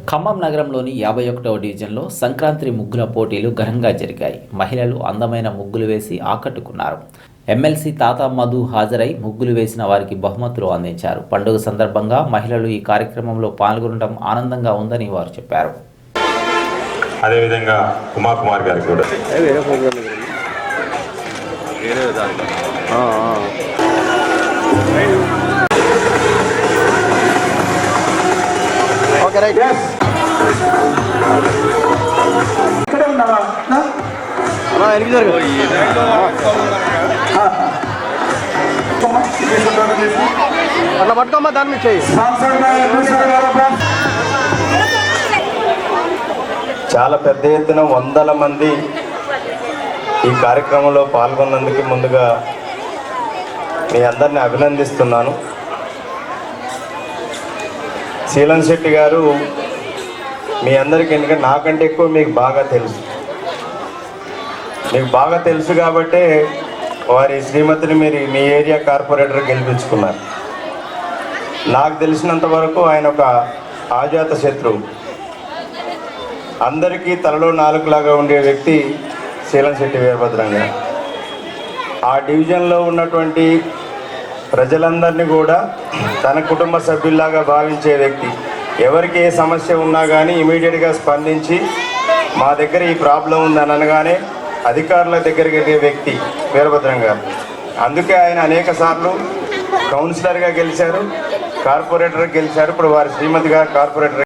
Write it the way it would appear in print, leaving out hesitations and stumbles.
ఖమ్మం నగరంలోని 51వ డివిజన్లో సంక్రాంతి ముగ్గుల పోటీలు ఘనంగా జరిగాయి. మహిళలు అందమైన ముగ్గులు వేసి ఆకట్టుకున్నారు. ఎమ్మెల్సీ తాతా మధు హాజరై ముగ్గులు వేసిన వారికి బహుమతులు అందించారు. పండుగ సందర్భంగా మహిళలు ఈ కార్యక్రమంలో పాల్గొనడం ఆనందంగా ఉందని వారు చెప్పారు. అదేవిధంగా కుమార్ గారికి కూడా అట్లా పట్టుకోమ్మా దాని మీద చెయ్యి. చాలా పెద్ద ఎత్తున వందల మంది ఈ కార్యక్రమంలో పాల్గొన్నందుకు ముందుగా మీ అందరిని అభినందిస్తున్నాను. శీలం శెట్టి గారు మీ అందరికీ, ఎందుకంటే నాకంటే ఎక్కువ మీకు బాగా తెలుసు కాబట్టే వారి శ్రీమతిని మీరు మీ ఏరియా కార్పొరేటర్ గెలిపించుకున్నారు. నాకు తెలిసినంత వరకు ఆయన ఒక ఆజాత శత్రువు, అందరికీ తలలో నాలుగులాగా ఉండే వ్యక్తి శీలం శెట్టి వీరభద్రం గారు. ఆ డివిజన్లో ఉన్నటువంటి ప్రజలందరినీ కూడా తన కుటుంబ సభ్యుల్లాగా భావించే వ్యక్తి. ఎవరికి ఏ సమస్య ఉన్నా కానీ ఇమీడియట్గా స్పందించి మా దగ్గర ఈ ప్రాబ్లం ఉందని అనగానే అధికారుల దగ్గరికి వెళ్ళే వ్యక్తి వీరభద్రం గారు. అందుకే ఆయన అనేక సార్లు కౌన్సిలర్గా గెలిచారు, కార్పొరేటర్గా గెలిచారు. ఇప్పుడు వారి శ్రీమతి గారు కార్పొరేటర్